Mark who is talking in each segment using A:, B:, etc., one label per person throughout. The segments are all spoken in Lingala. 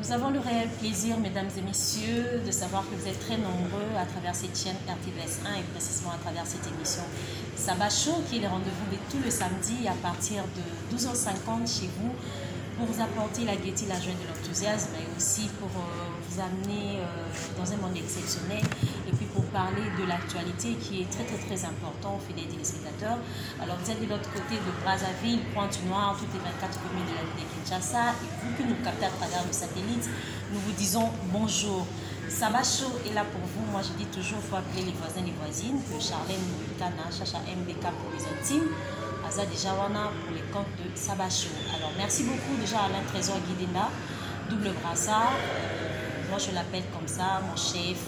A: Nous avons le réel plaisir, mesdames et messieurs, de savoir que vous êtes très nombreux à travers cette chaîne RTVS 1 et précisément à travers cette émission Sabah Show, qui est le rendez-vous de tout le samedi à partir de 12h50 chez vous pour vous apporter la gaieté, la joie de l'enthousiasme, mais aussi pour vous amener dans un monde exceptionnel et puis pour parler de l'actualité qui est très important, fidèles téléspectateurs. Alors vous êtes de l'autre côté de Brazzaville, Pointe-Noire, toutes les 24 communes de la ville de Kinshasa, et vous qui nous captez à travers le satellite, nous vous disons bonjour. Sabah Show est là pour vous. Moi je dis toujours, il faut appeler les voisins et les voisines, que Charlène Moulitana, Chacha MBK pour les intimes, Aza Dejawana pour les comptes de Sabah Show. Alors merci beaucoup déjà à Alain Trésor Guidena, double brassard, moi je l'appelle comme ça, mon chef,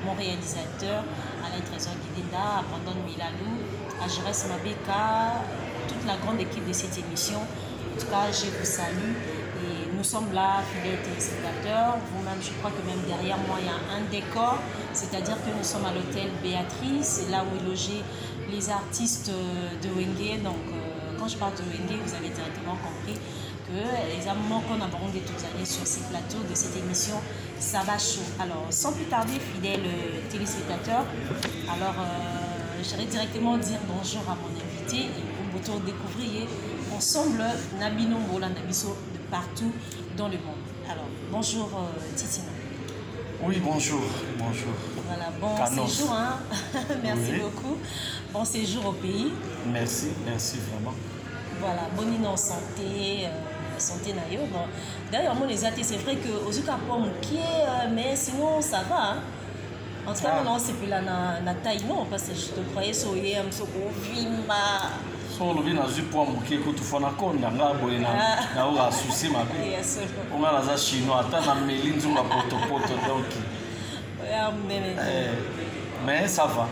A: mon réalisateur, Alain Trésor Guidena, Brandon Milalou, Agérès Mabeka, toute la grande équipe de cette émission. En tout cas, je vous salue et nous sommes là, fidèles téléspectateurs. Vous-même, je crois que même derrière moi, il y a un décor, c'est-à-dire que nous sommes à l'hôtel Béatrice, c'est là où est logé les artistes de Wenge. Donc, quand je parle de Wenge, vous avez directement compris que les amants qu'on a des toutes années sur ces plateaux de cette émission Sabah Show. Alors, sans plus tarder, fidèles téléspectateurs, alors j'irai directement dire bonjour à mon invité et pour vous découvrir ensemble Nabino Mbola Nabiso de partout dans le monde. Alors, bonjour Titina.
B: Oui, bonjour. Bonjour.
A: Voilà, bon
B: Canos.
A: Séjour, hein. Merci
B: Oui.
A: beaucoup. Bon séjour au pays.
B: Merci vraiment.
A: Voilà, bonne en santé, santé nayo. Bon, d'ailleurs, moi les athées, c'est vrai que aux yeux mais sinon ça va. Hein. En tout cas, non, c'est plus là na taille, non, parce que je te croyais sur un vimba.
B: So lobi na zu poa moke ko tu fona ko ndanga boye na o souci ma pe.
A: Yes.
B: On a la chinois ata na melinzu na poto donc. Mais ça va.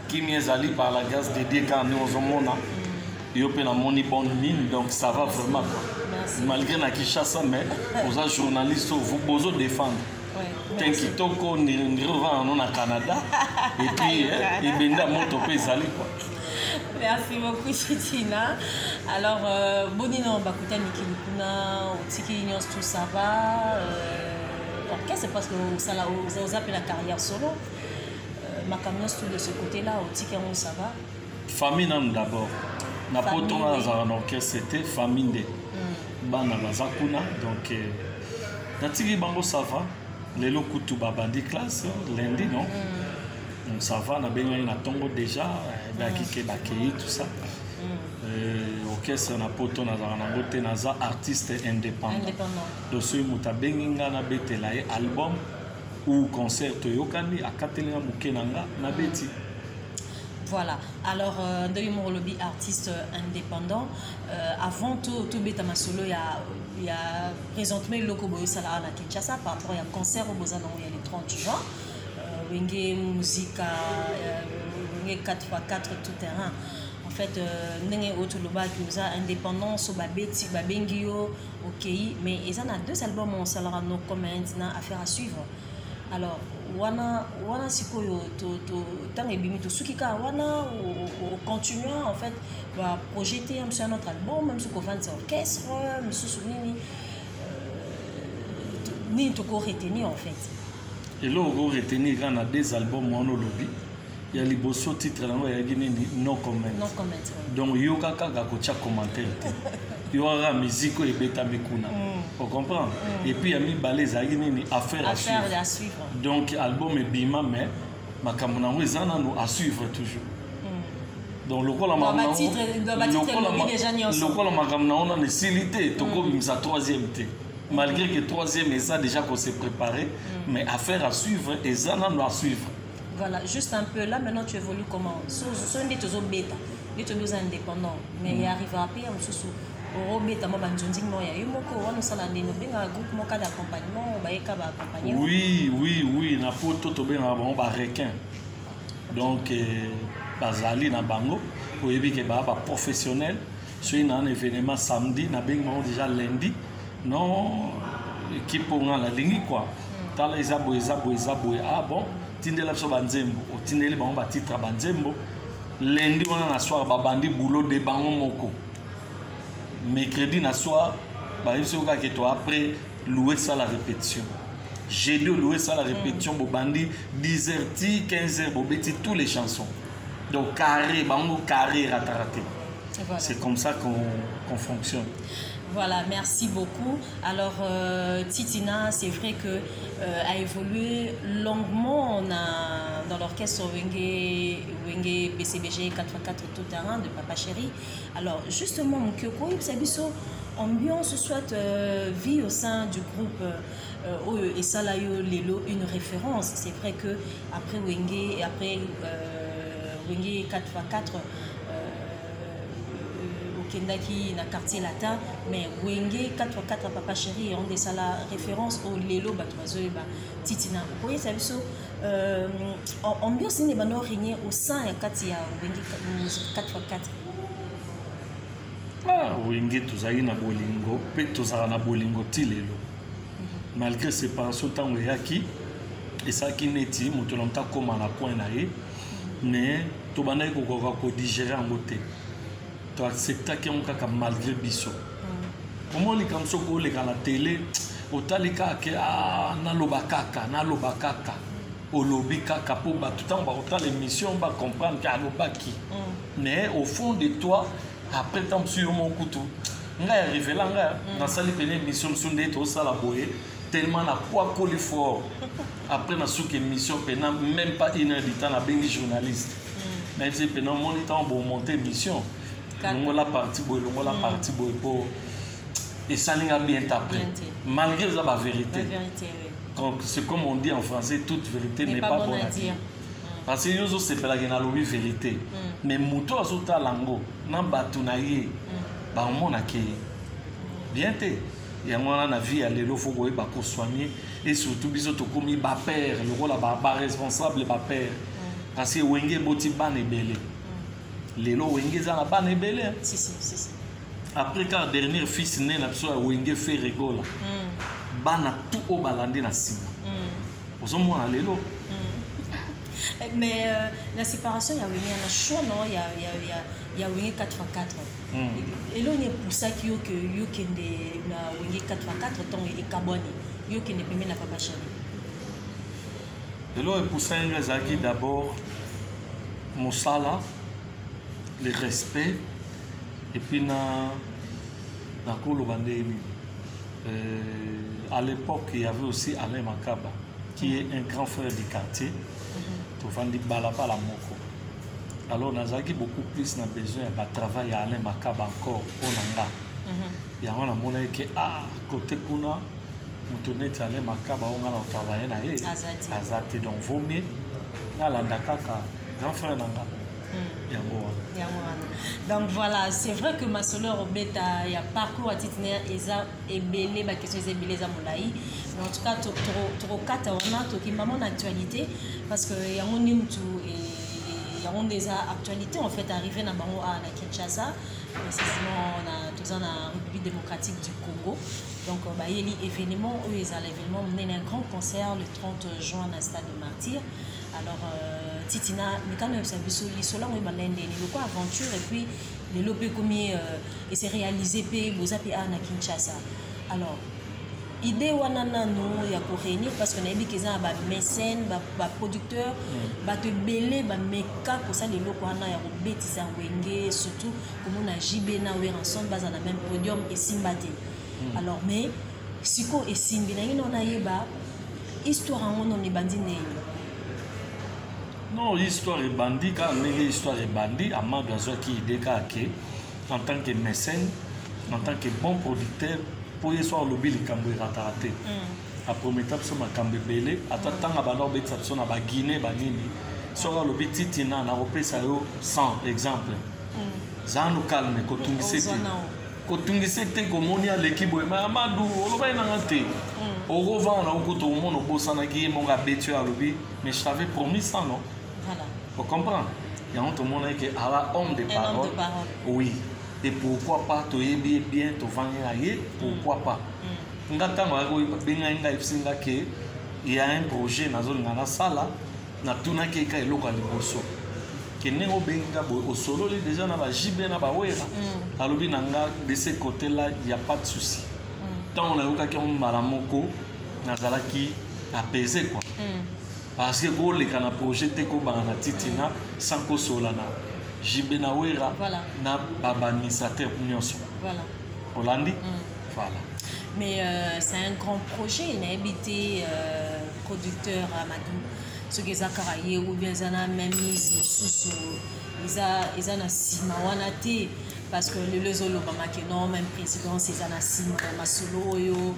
B: Qui m'ezali par la grâce de Dieu quand nous sommes là. Yo pe na moni bonne mine donc ça va vraiment.
A: Merci.
B: Malgré na Kinshasa mais aux autres journalistes vous besoin défendre.
A: Ouais,
B: Toko ni revend au Canada et puis il benda moto pe ezali quoi.
A: Merci beaucoup, Chitina. Alors, Bonino Bakuta Nikilikuna, Tiki tout ça va. Qu'est-ce que c'est parce que vous appelez la carrière solo? Ma camion tout de ce côté-là, au Tiki ça va.
B: Famille d'abord. Na poto dans un orchestre c'était famille de. Bana bazakuna donc natiki bango ça va. Lelo kutu babandi classe lundi non. Donc ça va, on a bien eu tongo déjà, tout ça. Orchestre na poto na zangote naza artiste indépendant. Donc ce muta benginga na betela album ou concert yokani akatelinga mukenanga na beti.
A: Voilà. Alors Ndoyi Morolobi artiste indépendant. Avant tout beta masolo il y a présentement le loco boyo sala na Kinshasa par rapport à concert au Bozano il y a le 30 juin. Wenge musique 4x4 tout terrain. En fait, Nenge Otoloba qui nous a indépendant sur Babeti, Babengio, ok, mais ils en a deux albums on salara no comment affaire à suivre. Alors, wana sikoyo to tant et bimi to sukika wana ou continuer en fait va projeter un autre album même sous couvert orchestre, monsieur Sounini ni to ko retenir en fait.
B: Et là, on va retenir qu'on a des albums où on a lobby. Il y a les beaux titres là, il y a no comment.
A: No comment.
B: Donc, il y a un commentaire. Il y aura la musique et bêta mekuna. Vous comprenez? Et puis, il y a mis balais à affaire à suivre. Donc, l'album est bima, mais ma camonamo est à suivre toujours. Donc, le rôle de ma titre, on a une silité, sa troisième thé. Malgré que troisième est ça déjà qu'on s'est préparé, mais affaire à suivre et ça non à suivre.
A: Voilà, juste un peu là maintenant tu évolues comment? Ce sont des choses bêta, des choses indépendants, mais il arrive à payer un sous au bêta moi banjonding moi il y a eu moko on ça là nous bien un groupe moka d'accompagnement ba eka ba accompagner.
B: Oui, na poto to ben bon ba requin. Donc bazali na bango pour éviter que ba professionnel, sur un événement samedi na ben déjà lundi. Non, équipe pour la ligne quoi. Tala ezabo. Ah bon, tindela so banzembo, o tindeli bango ba titre banzembo. Lundi on a soir ba bandi boulot de bango moko. Mercredi na soir ba iso ka que toi après louer ça la répétition. Jeudi, louer ça la répétition, bobandi 10h, 15h, bobeti toutes les chansons. Donc carré, bango carré, rataraté. Voilà. C'est comme ça qu'on fonctionne.
A: Voilà, merci beaucoup. Alors, Titina, c'est vrai que a évolué longuement dans l'orchestre Wenge BCBG 4x4 tout terrain de Papa Chéri. Alors, justement, mon Kyoko, ambiance, soit vie au sein du groupe et ça là, Lelo, une référence. C'est vrai que après Wenge et après Wenge 4x4, Kendaki na quartier latin, mais Wenge 4x4 Papa Chéri on des la référence au Lelo Batoiseau et Titina. Vous voyez ça, ambiance n'est pas régné au sein de Katia Wenge 4x4.
B: Ah, Wenge tous na bolingo, pe tous na bolingo ti lelo. Malgré séparation tant yaki et ça qui neti mutolomta comme na coin na ye, mais to bana ko digérer en beauté. Tu acceptes qu'il y a malgré biso. Comment les comme ça qu'on les à la télé, autant les cas que na lobakaka, au lobby kaka pour tout le temps autant l'émission va comprendre qu'il y a lobaki. Mais au fond de toi, après tant sur mon couteau, on est arrivé là, dans sa émission sur des tout ça la boye tellement la poids collé fort. Après na sous émission même pas une heure de temps la bien journaliste. Mais c'est pendant mon temps pour monter émission. La partie pour et ça n'a bien tapé malgré la vérité. C'est comme on dit en français, toute vérité n'est pas bonne à dire. Parce que nous c'est pas la vérité. Mais muto azota lango na batunaye ba mona ke bien te ya ngwana na vie aller lo faut ba ko soigner et surtout biso to komi ba père le rôle ba responsable ba père parce que wenge boti ban ebele. Lelo Wenge za na ban ebele.
A: Si.
B: Après quand dernier fils né na biso Wenge fait rigole. Bana tout au balandi na sima. Ozomona lelo.
A: Mais la séparation, il y a un choix, non? Il y a 4x4. Et là, on est pour ça qu'il y a Wenge 4x4, tant il est carboné. Il y a des paiements na Papa Chéri.
B: Et là, pour ça, il y a d'abord Moussala, le respect, et puis na Kolo Bandemi. À l'époque, il y avait aussi Alain Makaba, qui est un grand frère du quartier. Tofandi Balaba la Moko. Alors, nous avons beaucoup plus besoin de travail à Alain Makaba encore au Nanga. Il y a un moment qui côté Kuna, nous tenons Alain Makaba, on a travaillé na ye. Azati. Donc, vaut mieux, là, l'Andakaka, grand frère Nanga.
A: Donc voilà, c'est vrai que ma soeur Robeta, il y a parcours à Titiner et belé, ma question est belé Zamolaï. Mais en tout cas, trop quatre on a qui maman actualité parce que il y a un tout et il y a des actualités en fait arrivé dans Bango à Kinshasa, précisément dans la République démocratique du Congo. Donc il y a l'événement, l'événement, on a un grand concert le 30 juin à Stade de Martyr. Alors Titina, mais quand même, c'est un aventure et puis les lopés comme et c'est réalisé à Kinshasa. Alors, l'idée wanana no ya ko réunir parce qu'on a dit qu'ils ont des mécènes, des producteurs, des belé, des méca pour ça les locaux wana ya robetisa Wenge surtout comme on a JB na we ensemble bas dans le même podium et Simbate. Alors mais siko et Simbi na ino na yeba histoire on est bandine.
B: Non, l'histoire est bandit, car l'histoire est bandit, à ma besoin qui est en tant que mécène, en tant que bon producteur, pour y soit le bil Cambé raté. À première étape, c'est ma Cambé belé, à tant que Bano Betson à Guinée, Banini, sera le petit Tina, à Europé, ça y est 100 exemple. Zano calme, Kotungisete, Gomonia, l'équipe, Mamadou, Olobainante. Au revend, on a un couteau au monde, au Bossanaki, mon habitué à l'objet, mais je t'avais promis ça, non?
A: Voilà.
B: Vous comprenez? Il y a un monde qui est homme de parole. Oui. Et pourquoi pas, tu es bien, tu vas y pourquoi pas? Il y a un projet dans la salle, na tuna ke ka eloko liboso. Que nengo benga au solo déjà na ba jibe na ba wera. Alobi nanga de ce côté là, il y a pas de souci. tant on a eu quelqu'un malamoko nazalaki apaisé quoi parce que ko le kana projeté ko bana titina sans ko solana jibenawera na baba administrateur nyonso
A: voilà
B: Hollandi voilà.
A: Mais c'est un grand projet, il a habité producteur Amadou. Ce qui est carayé ou bien ils ont même mis sous ils ont sima wanate parce que le zolo bama que non même président c'est un sima masolo yo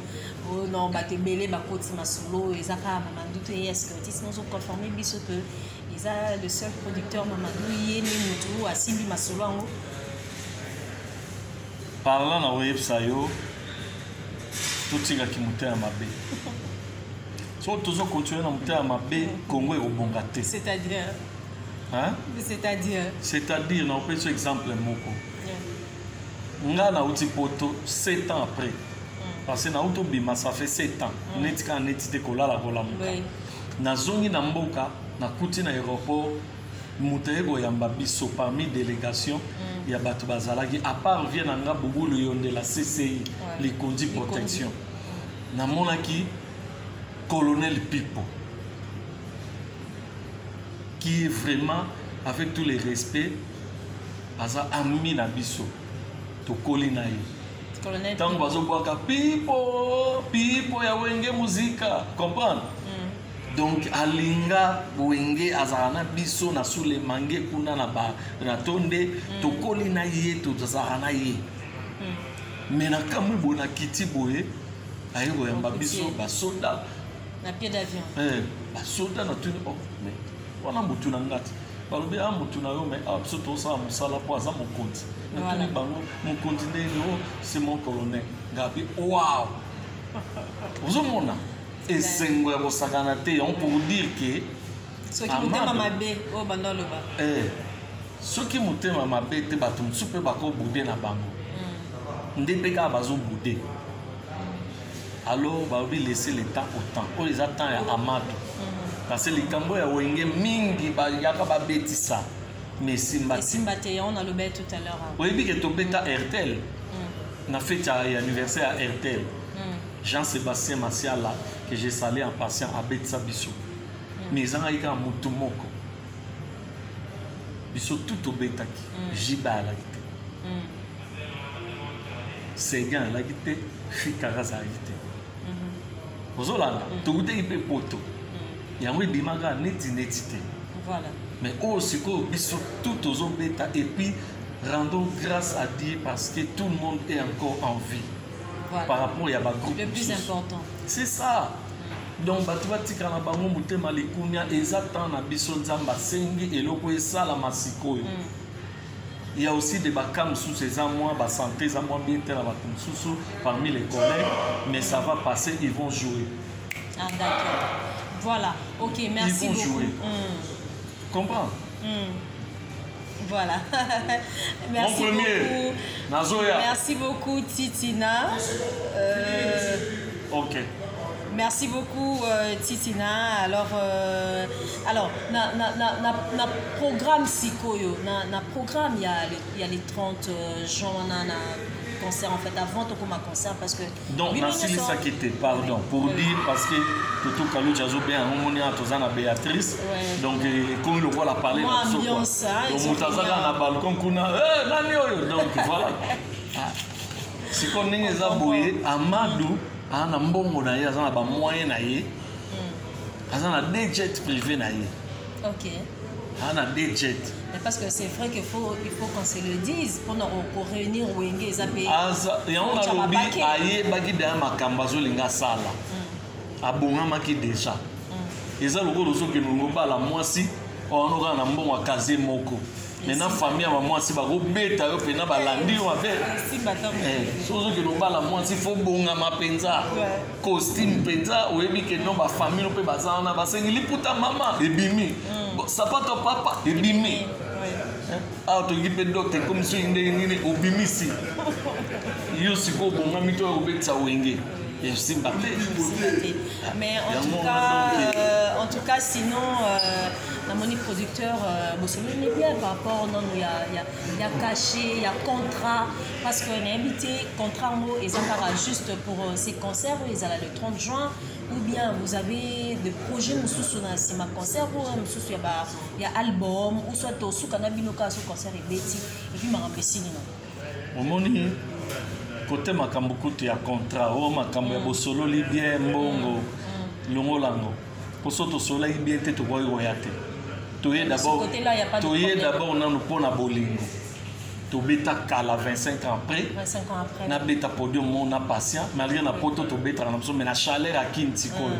A: oh non ba te belé ba koti masolo ils ont pas Mamadou est-ce que ils sont conformés biso que ils ont le seul producteur Mamadou yé ni mutu asimbi masolo ngo
B: parlant na website yo tout tika ki mutema mabe so toujours continuer na mutema mabe Congo e obonga te
A: c'est-à-dire
B: hein c'est-à-dire na peut exemple moko nga na uti poto 7 ans après parce que na uto bima ça fait 7 ans netika netite kolala kolamuka na zongi na mboka na kuti na aéroport mutego yamba biso parmi délégation ya bato bazalaki à part vient nga bubulu yonde la CCI les conduits protection na monaki colonel Pipo qui est vraiment avec tous les respects aza ami na biso to kolina ye colonel tango bazokwaka Pipo ya wenge muzika comprendre donc alinga wenge azana biso na sule mange kuna na ba na tonde to kolina ye to zana ye mais na kamu bona kiti boye ayego yamba biso ba soda
A: na pied d'avion
B: ba soda na tuni mais wana mutu na ngati balobi a mutu na yo mais absolument ça musala po aza mon compte na tuni bango mon compte no c'est mon colonel gabi wow uzomona et sengo ya bosakana te on pour dire que
A: ce qui mutema mabe o bandolo ba
B: ce qui mutema mabe te batum super bako boudé na bango ndebe ka bazo boudé alors ba obi laisser le temps au temps on les attend à Amadou parce que les kambo ya wenge mingi ba yaka ba betisa mais
A: simbate on a le bet tout à l'heure
B: oui bi que to beta RTL na fête ya anniversaire à RTL Jean-Sébastien Massiala que j'ai salé en patient à Betsa Bissou mais ils ont eu un moutoumoko Bissou tout au betaki Jiba la guité Ségan la guité Fikaraza la guité Ozolanda tout goûté il peut poto yango bimaga neti
A: voilà
B: mais aussi que Bissou tout aux beta et puis rendons grâce à Dieu parce que tout le monde est encore en vie. Voilà. Par rapport à groupe
A: le plus important
B: c'est ça donc batuba tika na bango mutema likunya ezatan na biso nzamba sengi eloko esala masiko il y a aussi des bakam sous ces mois ba santé za mois bien tel batum sous parmi les collègues mais ça va passer ils vont jouer
A: d'accord voilà OK merci beaucoup
B: jouer. Comprends
A: voilà. Merci
B: mon premier
A: beaucoup.
B: Nazoya.
A: Merci beaucoup Titina.
B: OK.
A: Merci beaucoup Titina. Alors na programme Sikoyo, na programme il y a les 30 jours na concert en fait avant de commencer concert parce que
B: donc Nassili Sakité pardon pour dire parce que Toto Kalou Jazo bien on tozana Béatrice donc comme le roi a parlé
A: ambiance
B: donc mutazaka na balcon kuna nani oyo donc voilà c'est qu'on est zaboye Amadou ana mbongo na ye azana ba moyen na ye azana des jets privés na ye
A: OK
B: ana des jets
A: parce que c'est vrai qu'il faut qu'on se le dise pour réunir Wenge Ezapé.
B: Et on a lobby aye baki derrière makamba zo linga sala. Abongama ki déjà. Eza loko loso ke nungo bala mwasi ono ka na mbongo akaze moko. Maintenant famille ya mwasi ba go beta yo pena balandi yo abe. Sozo ke no bala mwasi fo bonga mapenza. Costume penza oyebi ke no ba famille pe bazana basengili puta mama ebimi. Sapato papa ebimi. Ah to gipe docteur comme si inde nini obimisi. Yo siko bonga mito obetsa Wenge. Et aussi batté.
A: Mais en tout cas, sinon, dans mon producteur, Bossolo est bien par rapport, non, il y a cachet, il y a contrat, parce qu'on est invité, contrat en mots, et ça juste pour ces concerts, ils allaient le 30 juin, ou bien vous avez des projets, dans ma concert, ou il y a album, ou soit au sous Kanabinoka, sous concert et Betty, et puis ma rembessine.
B: Au moni, côté makambo kote ya contrat, o makambo ya Bossolo li bien mbongo, longo lango. Pour ça, to sola li bien te to boy royate. Toye d'abord, on a nous pour na bolingo. To beta kala 25 ans après.
A: 25 ans après.
B: Na beta podium mon na patient, malgré na poto to beta na mais na chaleur à Kintikolo.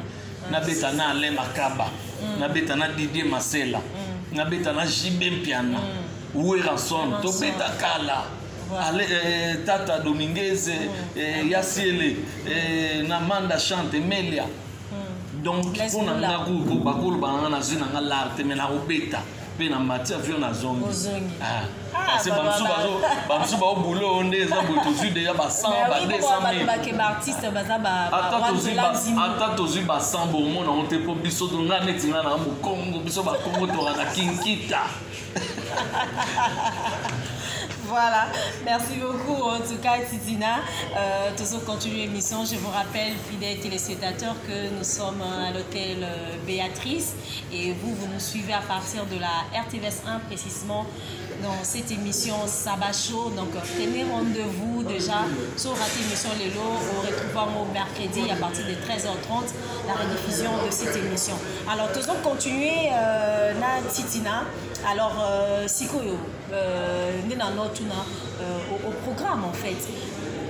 B: Na beta na Alain Makaba. Na beta na Didier Masela. Na beta na Jibem Piana. Oué Ranson, to beta kala. Tata Dominguez, Yassiele, Namanda Chante, Melia. Donc, pour nous, l'art, mais la robeta, mais la matière, vieux na zongi. Parce que Bamsou va au boulot, on est à bout de déjà 100, 200 000. Attends, tu as 100 bon, on te pour biso de la netina na Congo, biso ba Congo to na Kinkita.
A: Voilà, merci beaucoup en tout cas Titina. Toujours continue l'émission. Je vous rappelle, fidèles téléspectateurs, que nous sommes à l'hôtel Béatrice et vous nous suivez à partir de la RTVS 1 précisément dans cette émission Sabbat Show. Donc prenez rendez-vous déjà sur raté émission Lelo. On retrouvera au mercredi à partir de 13h30 la rediffusion de cette émission. Alors toujours continuer na Titina. Alors Sikoyo. Au programme en fait.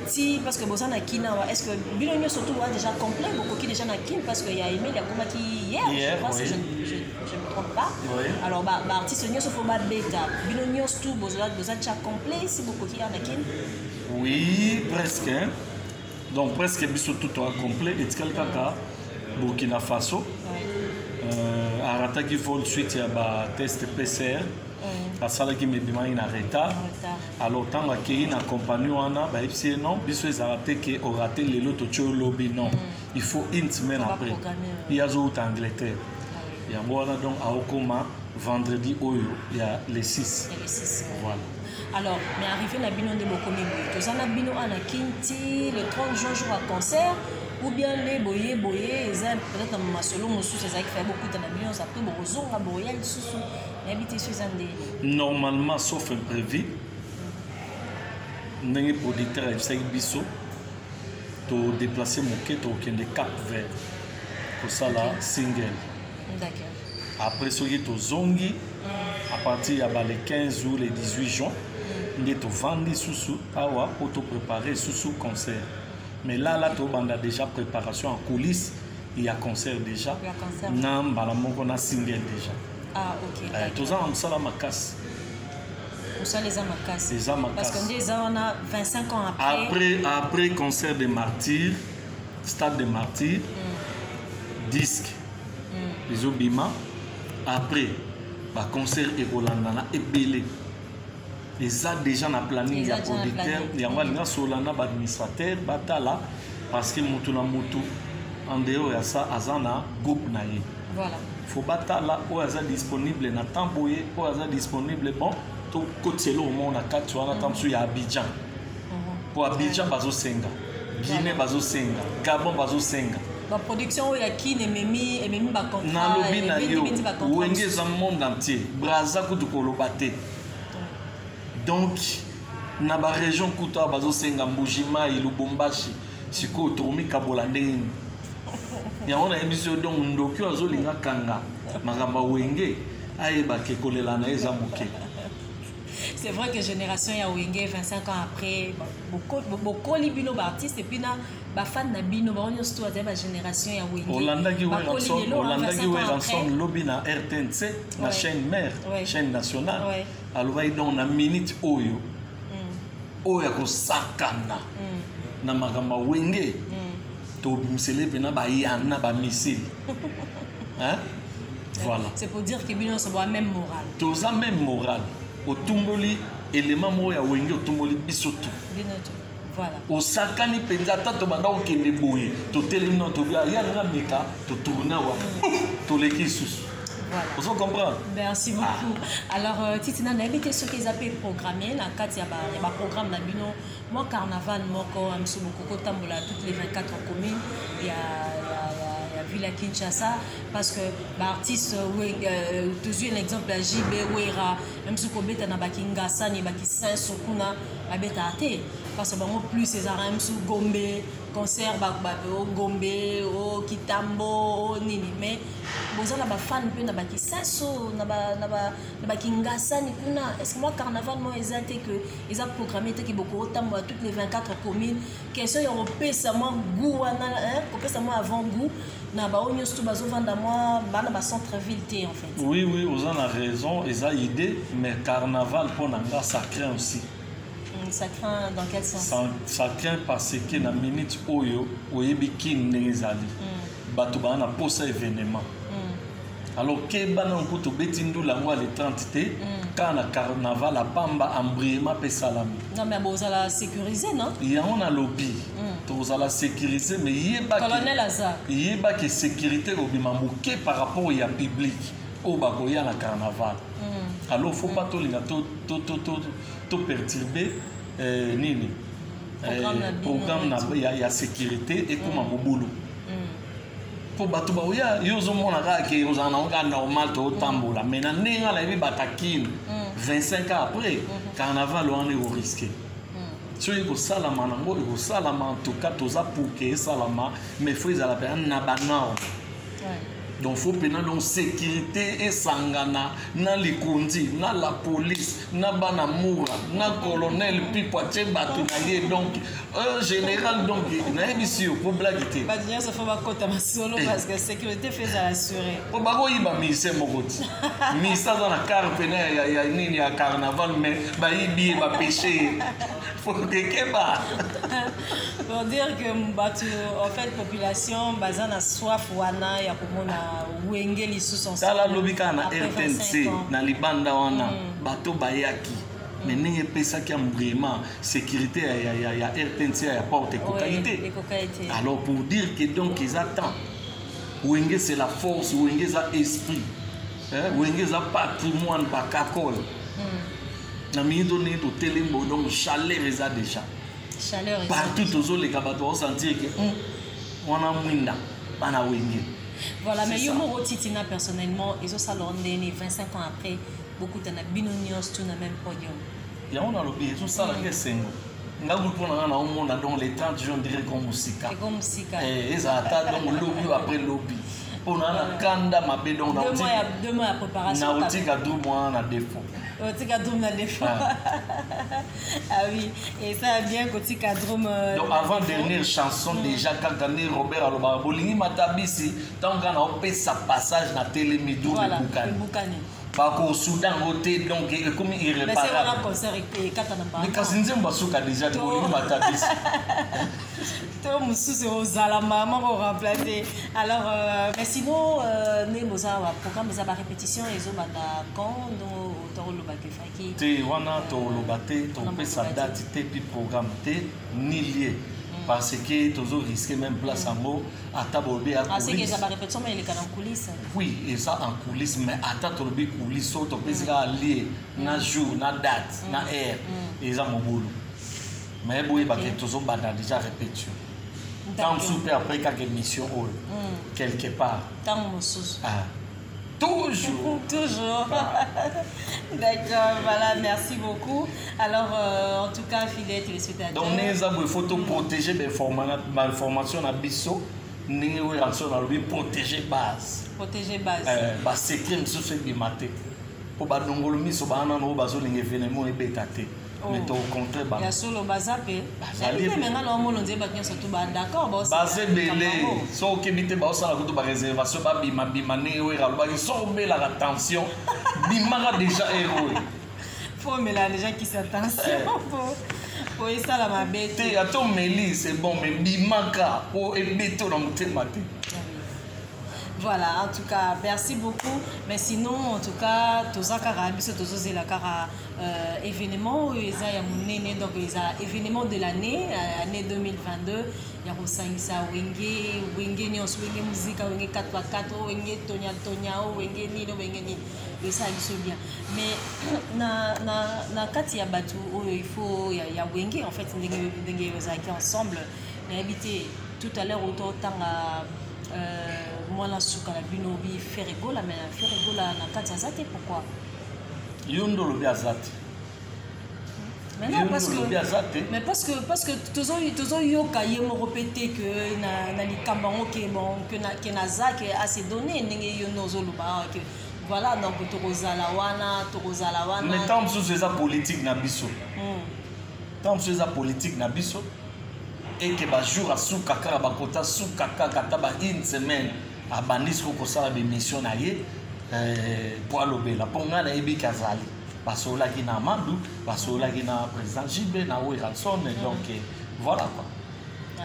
A: Si, parce que Bozan Akina, est-ce que Bilonio surtout est déjà complet, beaucoup qui déjà Nakin, parce qu'il y a Emile Yakoumaki hier, je crois, si je ne me trompe pas. Oui. Alors, artiste Nios Format Beta, Bilonio tout, Bozan déjà complet, si beaucoup qui a Nakin.
B: Oui, presque. Donc, presque tout complet. Et quelqu'un Burkina Faso. Arata qui vole suite, il y a test PCR. La salle qui me demande en retard. Alors, tant qu'il y a une compagnie, non, il a raté les lots de lobby. Non, il faut une semaine après. Il y a d'autres Angleterre. Il y a donc à Okoma, vendredi, il y a les 6. Voilà.
A: Alors, mais arrivé à Bino de Bokomi, tu as Bino à la Kinti, le 30 juin, jour à concert. Ou bien les boyés, peut-être un masolo, c'est ça qui fait beaucoup de millions, ça peut beaucoup de boyés, habiter sur Zandé.
B: Normalement, sauf imprévu, nous sommes producteurs de 5 bisous, tu déplacer mon quai, tu as des cap verts. Pour ça, là, single.
A: D'accord.
B: Après, ce qui est zongi, à partir des 15 ou les 18 juin, nous avons vendu sous pour te préparer sous concert. Mais là, tu as déjà préparation en coulisses, il y a concert déjà. Il y a concert. On single déjà.
A: Ah, ok.
B: Tous ans, on a ma casse.
A: Où sont les amakas? Parce qu'on dit on a 25 ans
B: après. Après concert de Martyrs, stade de Martyrs, disque, les Obima. Après, concert et Rolanda et Belé. Et ça déjà na planning il y a producteur, il y a un solana administrateur, batala parce que mutuna mutu en dehors de ça azana groupe naïe. Voilà. Faut batala ou aza disponible na tamboye ou aza disponible bon tout côté là au monde à 4 tu as tam sur Abidjan. Pour Abidjan bazo senga, Guinée bazo senga, Gabon bazo senga.
A: La production il y a qui ne memi ba contrat.
B: Na lobi na yo. Wenge za monde entier. Braza kutu kolobate. Donc, dans la région Kouta, Bazo Senga, Mbujima, Lubumbashi, Siko, Tomi, Kabolandeng. Il y a une émission dont on a Zolinga Kanga, Maramba Wenge, Aïba Kekolela Naezamuke.
A: C'est vrai que génération ya Wenge 25 ans après, beaucoup de bino artistes et puis na ba fan na bino ba on surtout la génération ya Wenge.
B: Hollanda qui ouais ensemble lobby na RTNC, la chaîne mère, chaîne nationale. Alors il donne une minute oyo. Oya ko sakana. Na magamba Wenge. To bimsele pena ba yana ba missile. Hein? Voilà.
A: C'est pour dire que bino ça doit même moral.
B: Tous a même moral. Au tumboli élément moya Wenge au tumboli bisoto.
A: Voilà.
B: Au sakani penza tato banda au kende boye. To telino to bia ya nga meka to tourner wa. To leki sous.
A: Voilà.
B: Vous comprenez?
A: Merci beaucoup. Alors, Titina, on a invité ceux qui ont programmé. Dans le cadre, il y a un programme dans Bino. Moi, carnaval, moi, quand je suis beaucoup tambola toutes les 24 communes, il y a Villa Kinshasa. Parce que l'artiste, toujours un exemple, la JB, Ouera, même si on est dans Bakinga, Sani, Bakissin, Sokuna, la bête à thé. Parce que plus ces arènes sous Gombe, concert au Gombe, au Kitambo, au Nini. Mais vous avez des fans peu na baki senso na baki ngasa ni kuna. Est-ce que moi carnaval moi exacté que ils ont programmé que beaucoup autant moi toutes les 24 communes question y européen sama goût na hein moi avant goût na ba onyo stu bazo vanda moi bana ba centre ville en fait.
B: Oui vous en avez raison, ils ont idée mais carnaval pour nanga ça craint aussi.
A: Ça craint dans quel sens?
B: Ça craint parce que na minute oyo oyebi king nezali. Bato bana posa événement. Alors que bana nkuto betindu la moi le 30 té quand na carnaval à Pamba embriema pe salami.
A: Non mais vous allez sécuriser non?
B: Il y a on a lobby. Vous allez sécuriser mais yeba
A: Colonel Azar.
B: Yeba que sécurité obima muke par rapport ya public au bagoya na carnaval. Alors faut pas to linga to perturber nini. Programme na ya sécurité et comme mobulu. Pour bato ba oya yozo mona ka ke yoza na nga normal to tambola mais na nenga la bi batakine 25 ans après carnaval on est au risque so yiko salama nango yiko salama en tout cas toza pour que salama mais faut ils la peine na banao donc faut pena donc sécurité et sangana na likundi na la police na bana moura na colonel pipo tchemba tunaye donc général donc na émission pour blaguer
A: ba dire ça faut pas kota masolo parce que sécurité fait à assurer
B: o bago yiba mise mokoti mise dans la car pena ya nini ya carnaval mais ba yibi ba péché faut que keba
A: pour dire que batu en fait population bazana soif wana ya komona wengeli sous son
B: sala lobika na RTNC na libanda wana bato bayaki mais n'est pesa qui a vraiment sécurité ya RTNC ya porte cocaïté. Alors pour dire que donc ils attendent wenge c'est la force wenge ça esprit wenge ça patrimoine ba kakol na mi donné to telembo donc chaleur ça déjà
A: chaleur
B: partout aux les kabato sentir que on a mwinda bana wenge.
A: Voilà, mais Yomo Titina personnellement, ils ont salonné 25 ans après, beaucoup de binonios tout dans le même podium.
B: Il y a un lobby, ils ont salonné 5 ans. Nous avons dans les 30 jours, on dirait comme musique.
A: Comme musique.
B: Et ils attendent donc lobby après lobby. On a un kanda, ma bédon, on a
A: 2 mois de préparation.
B: On a 2 mois à défaut.
A: Ah oui, et ça a bien côté cadrum.
B: Donc avant dernière chanson déjà quand Gani Robert Aloba Bolingi Matabisi tant qu'on a fait sa passage na télé Midou de Boukani. Pas qu'au Soudan côté donc comme irréparable.
A: Mais c'est un concert et katana pas.
B: Mais Kazinze Mbasuka déjà Bolingi Matabisi.
A: Toi Moussou c'est aux alama maman remplacer. Alors mais sinon né boza programme za répétition les autres quand
B: te wana to lobate to pesa date te pi programme te ni lié parce que toujours risquer même place en mot à tabobe à coulisses.
A: C'est que ça va répétition mais il est en coulisses.
B: Oui et ça en coulisses mais à ta to be coulisses to pesa lié na jour na date na heure et ça mon boulot. Mais boy ba que toujours banda déjà répétition. Tant super après quelques émissions quelque part.
A: Tant moussous.
B: Toujours.
A: Toujours. D'accord, voilà, merci beaucoup. Alors, en tout cas, fidèles téléspectateurs.
B: Donc, il faut protéger l'information à Bisso. Nous devons protéger base.
A: Protéger base.
B: C'est crime sur ce qui maté. Pour que nous puissions faire des événements et bétater. Mais au contraire,
A: il y a solo bazapé. Maintenant, on dit que c'est d'accord.
B: Basé belé. So que bité ba osala kutu ba réservation ba bima bima né wera ba ki so me la attention. Bima déjà héros.
A: Faut mais là les gens qui s'attention pour ça la ma bête.
B: Té ato meli c'est bon mais bima ka pour ebito na mutema té.
A: Voilà, en tout cas, merci beaucoup. Mais sinon, en tout cas, tous les événements, donc les événements de l'année, année 2022, il y a Wenge musique, Wenge 4x4, Wenge Tonya, Wenge Nino, Wenge Nino. Et ça, ils sont bien. Mais na kati ya batu, il faut, il y a Wenge, en fait, qui ensemble. On a habité tout à l'heure autour de moi la souka la binobi ferigola mais ferigola na kati ya zate pourquoi
B: yondo lo biazate
A: mais non parce que toujours yoka yemo répéter que na likamba que na zake assez donné ndenge yono zoluba que voilà donc tokozala wana
B: mais tant que c'est ça politique na biso tant que c'est ça politique na biso et que ba jour à souka kaka ba kota souka kaka ba une semaine a bandis ko kosala be mission na ye pour alobela pour nga na yebi kazali basola ki na Amadou basola ki na président JB na Weratson donc voilà quoi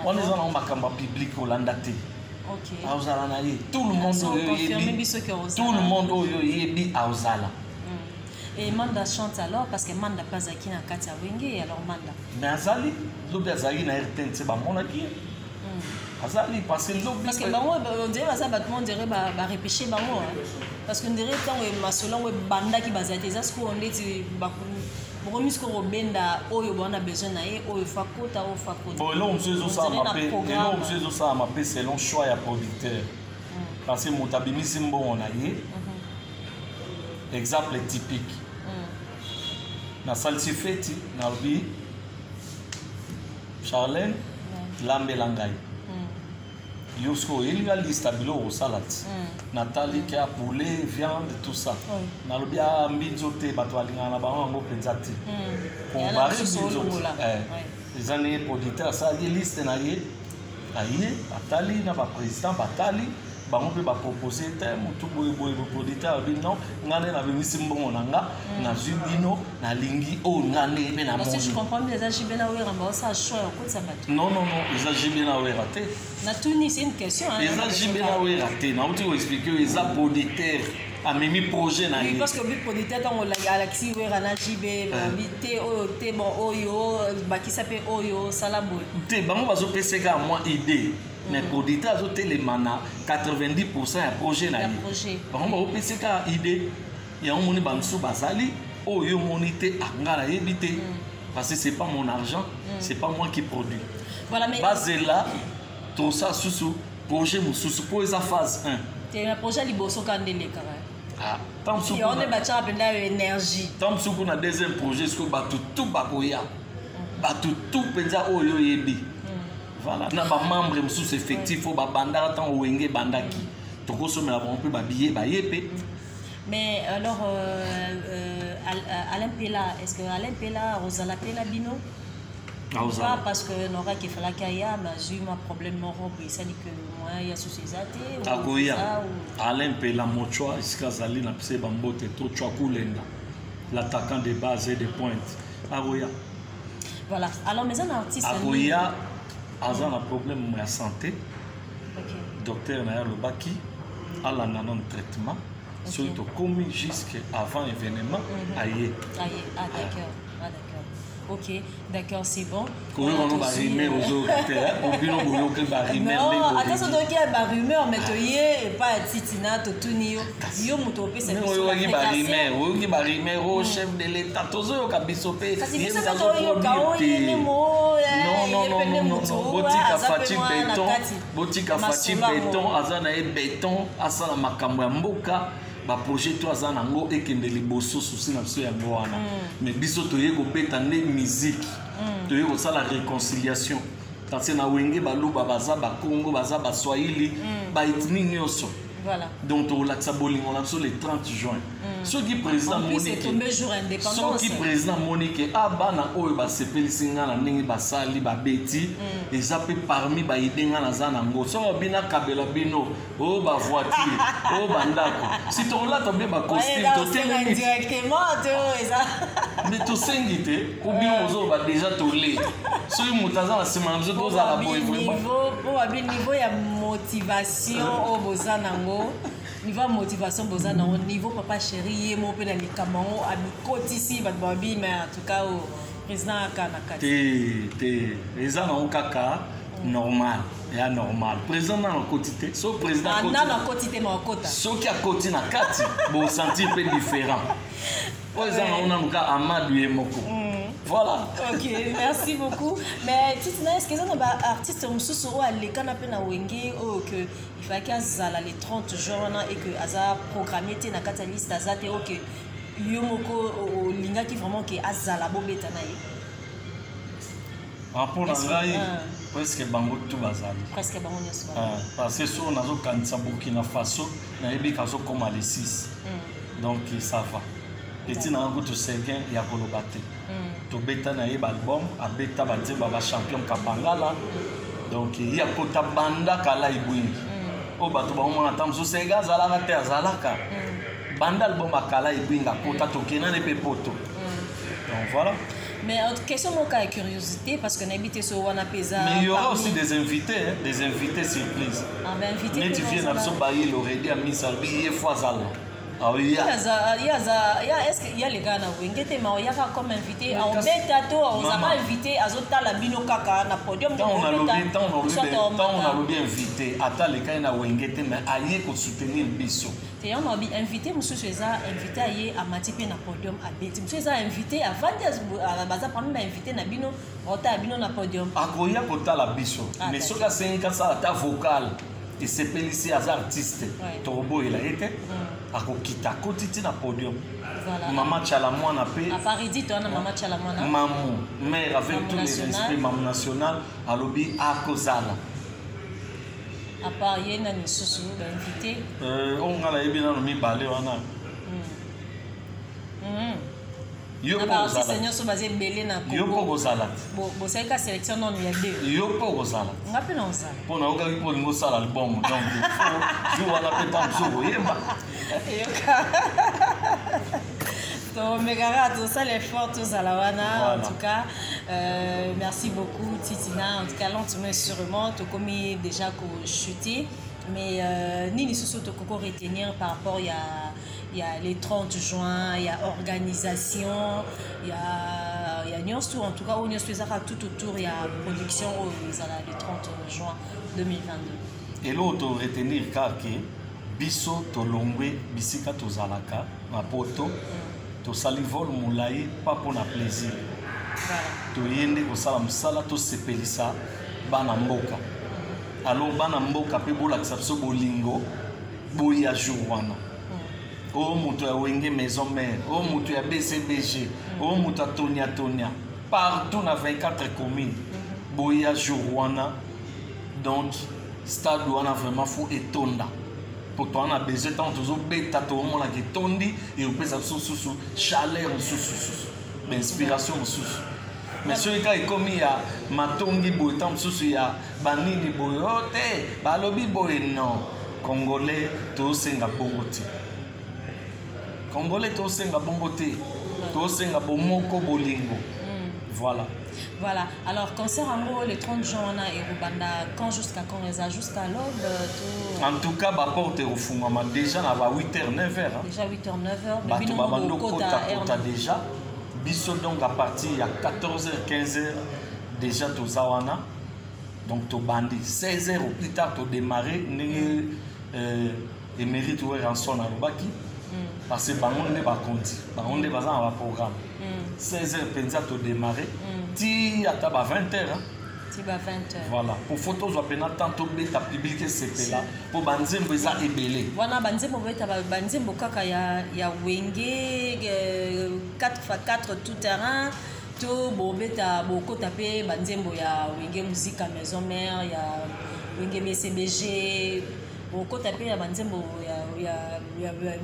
B: on est en makamba public Holanda té
A: OK
B: auzala na ye tout le monde oyo yebi auzala.
A: Et Manda chante alors parce que Manda pas à qui na kati Wenge alors Manda.
B: Mais Azali, lobi Azali na RTN c'est ba mona ki. Azali parce que lobi
A: parce que on dirait ça on dirait ba repêcher bango parce que on dirait quand masolon we banda ki bazate ça ce qu'on dit ba pour misko robenda oyo bana besoin na ye oyo fakota o fakota.
B: Bon là on se ça m'a fait selon choix ya producteur. Parce que motabimi simbo on a ye. Exemple typique. Na salsi feti na bi Charlène Lambelangai. Yosko il y a liste bilo au salade. Nathalie qui a poulet, viande tout ça. Na lo bia mbinzote bato alinga na bango ngo penzati. Pour bari mbinzote. Les années producteurs ça y liste na ye. Aye, Nathalie na ba président Batali bango pe ba proposer thème tout boy producteur bi non ngane na bimisi mbongo nanga na zubino na lingi o ngane pe na
A: parce que je comprends les AJB na wera ba ça choix ko ça bato
B: non les AJB na wera té
A: na Tunis c'est une question
B: les AJB na wera té na uti expliquer les producteurs a mimi projet na
A: oui parce que le producteur quand on la galaxie wera na JB té oyo té bon oyo ba qui s'appelle oyo salabo
B: té bango bazo peseka moi idée. Mais pour l'état, les mana 90% un projet là. Par exemple, au PCK idée, il y a un moni bamsou basali, oh yo monité angala éviter parce que c'est pas mon argent, c'est pas moi qui produis.
A: Voilà mais
B: basé là, tout ça sous projet sous pour sa phase 1.
A: C'est un projet liboso kandele kara.
B: Ah, tant sous
A: on est battu à peine énergie.
B: Tant sous qu'on a deuxième projet ce que batu tout bakoya. Batu tout penza oh yo yebi. Voilà, na ba membre sous effectif au banda tant Wenge bandaki. Toko somela bon peu ba billet ba yepé.
A: Mais alors Alain Pela, est-ce que Alain Pela Rosala Pela bino? Pas parce que n'aura qui fait la kaya mais j'ai eu un problème moro puis ça dit que moi il y a sous ces athées
B: Agoya Alain Pela mochoa iskazali na pse bambote to choa kulenda. L'attaquant de base et de pointe. Agoya.
A: Voilà. Alors mes artistes
B: Agoya a un problème de santé. Docteur na le baki a la nanon traitement surtout comme jusqu'avant événement aïe.
A: Ah d'accord. Ok, d'accord, c'est bon.
B: Comment on va rimer aux autres?
A: Non, attention, donc il y a une rumeur, mais tu es pas titina, tu es yo mutopé, c'est
B: pas ça. Rimer au chef de l'État, tous eux qui bisopé. Botika fati béton, azana e béton, asala makambo ya mboka. Ba projet to azana ngo ekende liboso souci na biso ya ngwana mais biso toye ko beta ne musique toye ko sala réconciliation parce na Wenge baluba baza ba Congo baza ba Swahili ba ethnie nyonso
A: voilà
B: donc on l'a saboling on a sur le 30 juin ceux qui président Monique ceux qui président Monique abana oyo ba sepelisi nga na ndenge basali ba beti eza pe parmi ba idenga na zana ngo so bina kabela bino o ba voiture o bandako si to la tombe ba costume to tenga
A: directement to eza
B: mais to sengite ou bien ozo ba déjà to lé soki moto aza na nsima na biso tozala boye
A: niveau ya motivation oyo boza nango niveau ya motivation boza nango niveau papa chéri ye mo mpe na likambo yango amikotisi bato babi mais en tout cas o président aka na kati
B: te eza nango kaka normal ya normal président nana koti te so président
A: nana koti te ma okota
B: soki akoti na kati bosentir mpe différent oyo eza nango nanuka amadu ye moko. Voilà.
A: Ok, merci beaucoup. Mais Titina, est-ce que vous avez un artiste qui a na wenge ou que il fallait qu'il y les 30 jours et que Aza programmé na catalyste Aza te ok yomoko o linga qui vraiment que Azala bobeta na ye.
B: Ah pour la ngai presque bango tout bazali.
A: Presque bango nyonso.
B: Parce que sur nazo kanisa Burkina Faso na yebi kazo comme les 6. Donc ça va. Et tu n'as pas de second ya kolobate. To beta na yeba album abeta banzemba ba champion kapangala. Donc il y a kota banda kala ibwingi. O bato ba mona tamso sega zalaka te azalaka. Banda album akala ibwinga kota tokena ne pepoto. Donc voilà.
A: Mais autre question, mon cas de curiosité, parce qu'on habite sur Wanapesa.
B: Mais il y aura aussi des invités surprises.
A: Ah, ben invité.
B: Mais tu viens d'absorber l'oreille à Missalbi, il y a Foisal. Ah oui,
A: est-ce qu'il y a les gars qui ont été comme invité on a invité à Zota la Bino Kaka na podium
B: tant on a lobby invité à les gars na wengete mais aïe pour soutenir biso
A: et on a invité monsieur César invité aïe à Matipe na podium à Beti monsieur César invité à Vandes à baza parmi invité na Bino ota Bino na podium
B: akoya kota la biso mais ce que c'est un ça ta vocal et c'est pelissé à artiste Torobo il a été akokita kotiti na podium. Voilà. Maman Tchalamouana paix.
A: À Paris dit on a Maman Tchalamouana.
B: Maman, mère avec tous les esprits Maman national à lobby à Kozala.
A: À part yena ni susu invité.
B: On a la ebina no mi balé wana. Yo
A: po kozala. Seigneur so basé belé na Congo.
B: Yo po kozala.
A: Bo c'est ka sélection non il y a deux.
B: Yo po kozala.
A: Ngapi na ozala.
B: Po na oka ko ngo sala album donc il faut wana pe tamso yemba.
A: Donc, Megara, tout ça, l'effort, tout ça, la wana. En tout cas, merci beaucoup, Titina. En tout cas, lentement, sûrement, tu as commis déjà chuté. Mais, ni surtout tu retenir par rapport, il y a les 30 juin, il y a organisation, il y a Nyons tout. En tout cas, on y a tout autour, il y a production, les 30 juin 2022.
B: Et l'autre, retenir, car biso tolongwe bisika tozalaka na poto to salivol mulai pas pour na plaisir to yende ko sala musala to sepelisa bana mboka alors bana mboka pe bolakisa biso bolingo boya jourwana o muto ya wenge maison mère o muto ya BCBG o muto Tonia partout na 24 communes boya jourwana donc stade wana vraiment faut étonda pour toi on a besoin tant toujours bêta tout le monde qui tondi et on peut ça sous chaleur sous l'inspiration sous mais celui qui est commis à matongi boy tant sous ya banini boyote balobi boy non congolais to senga bongote congolais to senga bongote to senga bomoko bolingo voilà.
A: Voilà, alors concert en gros le 30 juin et Rubanda, quand jusqu'à quand jusqu'à l'aube tout...
B: En tout cas, ma porte est au fond, déjà à 8h, 9h.
A: Déjà 8h, 9h.
B: Bah, tu vas kota déjà. Biso donc à partir de 14h, 15h, déjà tout Zawana. Donc tu bandi. 16h ou plus tard, tu démarré. Et mérite ou rançon à l'obaki. Parce que on n'est pas conti. On n'est pas dans le programme. 16h, pensa tu démarré. Ti à 20h.
A: Ti ba 20h.
B: Voilà. Pour photos, on peut tantôt beta publier c'est là. Pour banzembo ça ébélé.
A: Voilà banzembo beta banzembo kaka ya wenge 4x4 tout terrain. To bo beta boko tapé banzembo ya wenge musique à maison mère ya wenge BCBG. Boko tapé ya banzembo ya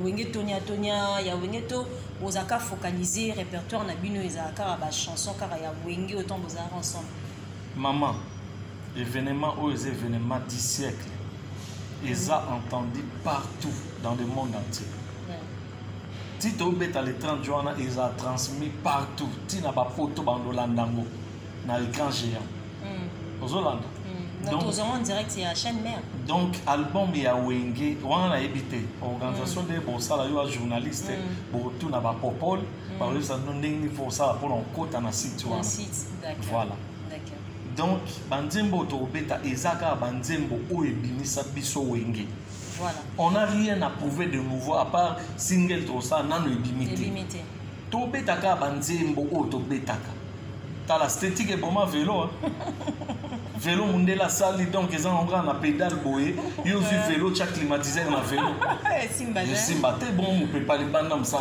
A: wenge Tonia ya wenge to bozaka focaliser répertoire na bino ezaka ba chanson car ya wenge autant bozaka ensemble.
B: Maman, événement ou les événements du siècle, ils ont entendu partout dans le monde entier. Si tu as les 30 jours, ils ont transmis partout. Si tu n'as pas photo dans l'Andango, na écran géant. Ozolanda.
A: Donc, en direct, il y a chaîne mère.
B: Donc, album il y a Wenge, on a évité. Organisation de Bossa, il y a journaliste, tout n'a pas popol, par exemple, nous n'avons pas ça pour un côté dans le site. Voilà. Donc, Banzembo Tobeta, Ezaka Banzembo, Oebimisa Biso Wenge.
A: Voilà.
B: On n'a rien à prouver de nouveau à part single Trossa, Nano Ebimité. Tobeta Ka Banzembo, Tobetaka. T'as l'esthétique et bon, vélo. Vélo Mundela Sali, donc ils ont un pédale boé. Ils ont vu vélo, tu as climatisé dans vélo. Simba, t'es bon, on ne peut pas les bandes dans ça.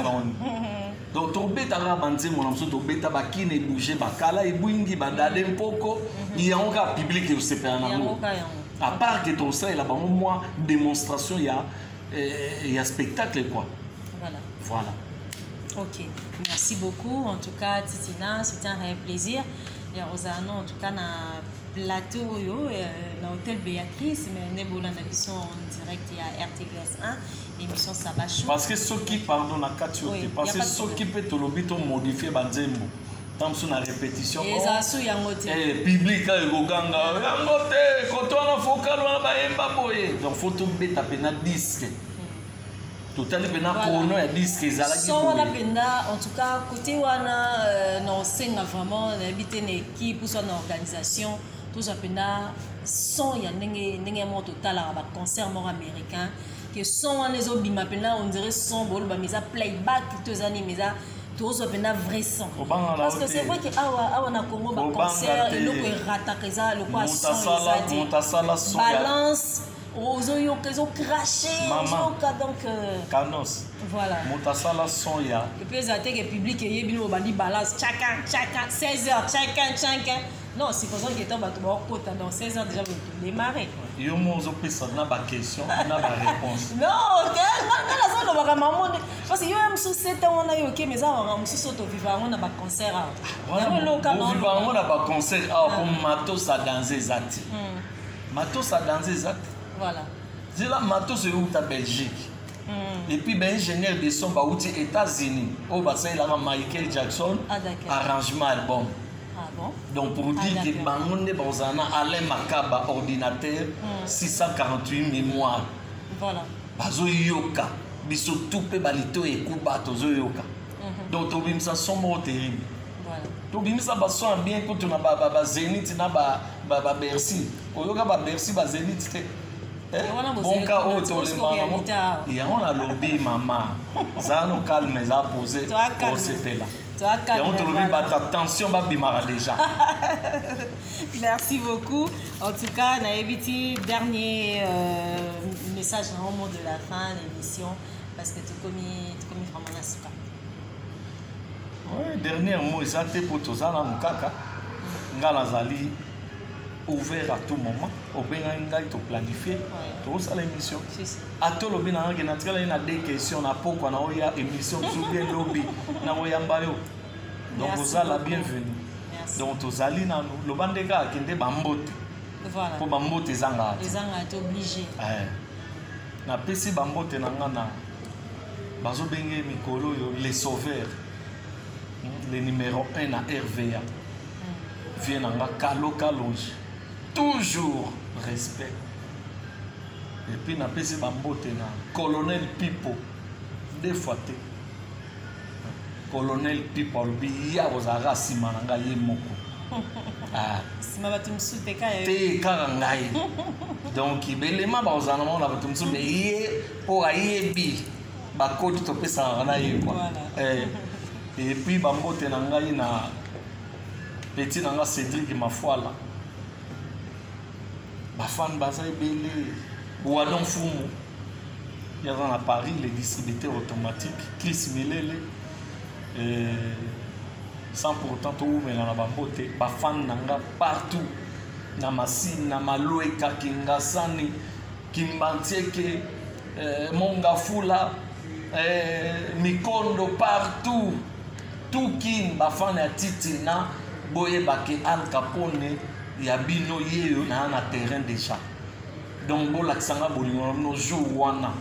B: Donc, Tobeta Ka Banzembo, on a besoin de Tobeta Bakine bouger, Bakala et Bouingi, Bandade Mpoko. Il y a un cas public et c'est pas un à part que tout ça, il y a au moins démonstration, il y a spectacle quoi. Voilà.
A: Ok, merci beaucoup. En tout cas, Titina, c'était un réel plaisir. Et Rosano, en tout cas, dans le plateau, dans l'hôtel Béatrice, mais nous avons une émission en direct à RTVS 1, l'émission Sabachou.
B: Parce que ceux qui parlent dans la catégorie, parce que ceux qui peuvent te modifier Banzembo. Tant que la répétition.
A: Et ça, c'est un motif.
B: Public, il y a un motif. Quand on a focal, on a un boye. Donc, il faut tomber taper un disque. Tout à l'heure, on a un disque.
A: En tout cas, côté où on a vraiment habité une équipe, ou une organisation, tout ça, son, il y a un total à concert américain. Que son, les autres, on dirait son, mais ça playback, toutes les années, mais ça. Tout ça fait un vrai son. Parce que c'est vrai que on a Congo un concert et l'autre est rattaqué ça, le quoi son balance aux yeux qu'ils ont craché donc
B: Canos.
A: Voilà.
B: Montasala son ya.
A: Et puis ça que public et bien on bandi balance chacun 16h chacun. Non, c'est pour ça que temps bato ba kota dans 16h déjà vous démarrer.
B: Yo mo zo pesa na ba question, na ba réponse.
A: Non, la zone ba maman parce que yo am sous 7 ans on a yo OK mais ça on sous soto vivant on a ba concert.
B: Voilà. Vivant on a ba concert pour matos à danser zati. Matos à danser zati.
A: Voilà.
B: C'est là matos c'est où ta Belgique. Et puis ben ingénieur de son ba outi États-Unis. Au bassin là Michael Jackson arrangement album.
A: Ah bon?
B: Donc pour dire que Bangonde Bozana Alain Makaba ordinateur 648 mémoire.
A: Voilà.
B: Bazo yoka biso tupe balito et kuba tozo yoka. Donc tobim ça son mot terrible.
A: Voilà.
B: Tobim ça ba son bien quand on a ba Zénith na ba Bercy. Oyoka ba Bercy ba Zénith te. Bon cas auto les mamans. Et on a lobby maman. Ça nous calme ça poser pour c'était là. Et on trouve attention déjà.
A: Merci beaucoup. En tout cas, Naïbiti, dernier message au moment de la fin de l'émission parce que tu commis vraiment la super.
B: Oui, dernier mot, c'est pour tous ça, Mukaka. Ngalazali ouvert à tout moment. Au Benga, tu planifié. Tout ça l'émission. À tout le bien, il y a des questions. On a pourquoi on a une émission sur le lobby. Donc vous êtes la bienvenue. Donc vous allez dans le bandega qui est bambote.
A: Voilà.
B: Pour bambote zanga.
A: Les zanga est obligé.
B: Na pesi bambote nangana. Bazo benge mikolo les sauveurs. Le numéro 1 à RVA. Vient nanga kalo kalonji. Toujours respect. Et puis na pesi bambote na colonel Pipo. Des fois Colonel People biya ozara sima nga ye moko.
A: Sima batumsu te
B: ka ngai. Donc ibelema ba ozana mo na batumsu be ye po aye bi ba kodi to pesa na ye quoi. Et puis bambote na ngai na petit na nga Cédric Mafuala. Ba fan bazai belé ou Adon Fumu. Il y a dans à Paris les distributeurs automatiques Chris Milele. Sans pourtant tout mais dans la beauté ba fan nanga partout na Masine na Maloeka Kingasani Kimbantieke Mongafula Mikondo partout tout kin ba fan ya Titina boye bake Al Capone ya bino yeyo na terrain déjà donc bo laksanga bolingo no jour wana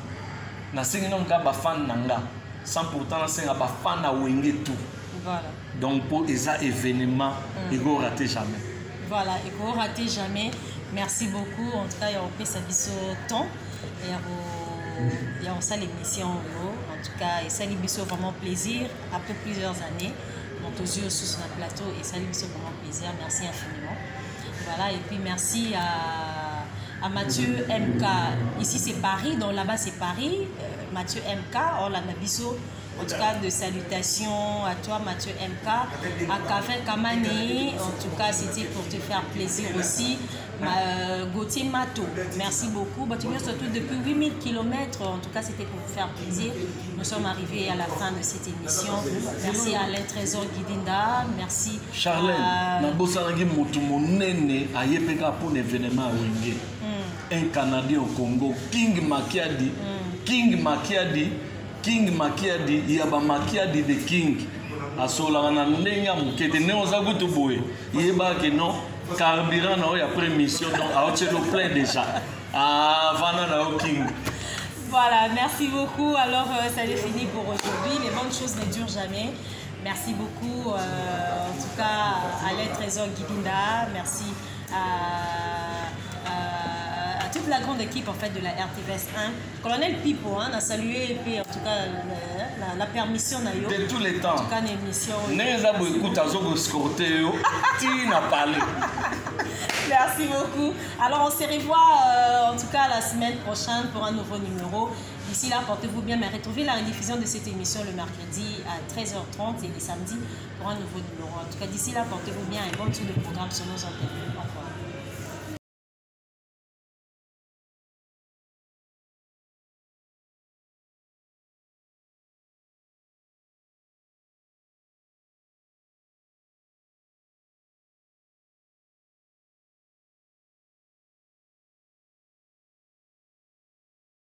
B: na singi non ka ba fan nanga sans pourtant c'est un bafana wenge tout.
A: Voilà.
B: Donc pour les événements, il ne rater jamais.
A: Voilà, il ne faut rater jamais. Merci beaucoup. En tout cas, il y a un peu ça temps. Il y a ça l'émission. En tout cas, et ça l'émission vraiment plaisir. Après plusieurs années, on te sur ce plateau et ça l'émission vraiment plaisir. Merci infiniment. Voilà, et puis merci à Mathieu MK. Ici c'est Paris, donc là-bas c'est Paris. Mathieu MK, on l'a Nabiso. En tout cas, de salutations à toi, Mathieu MK, à Kavin Kamani. En tout cas, c'était pour te faire plaisir aussi. Gauthier Mato, merci beaucoup. Tu viens surtout depuis 8000 km. En tout cas, c'était pour vous faire plaisir. Nous sommes arrivés à la fin de cette émission. Merci à Alain Trésor Guidinda. Merci.
B: Charlène, pour l'événement un Canadien au Congo, King Makiadi. King Makiadi. King Makiadi, Yaba Makiadi de King. Asola na ndenga mukete ne ozagu to boye. Yeba ke non carburant na ya après mission donc a otelo plein déjà. Ah vana na King.
A: Voilà, merci beaucoup. Alors ça est fini pour aujourd'hui. Les bonnes choses ne durent jamais. Merci beaucoup en tout cas à Alain Trésor Guidinda. Merci à toute la grande équipe en fait de la RTVS 1. Colonel Pipo, on a salué et puis en tout cas la permission d'ailleurs.
B: De tous les temps.
A: En tout cas l'émission. Merci beaucoup. Alors on se revoit en tout cas la semaine prochaine pour un nouveau numéro. D'ici là, portez-vous bien, mais retrouvez la rediffusion de cette émission le mercredi à 13h30 et les samedis pour un nouveau numéro. En tout cas, d'ici là, portez-vous bien et bonne suite de programme sur nos antennes. Au revoir.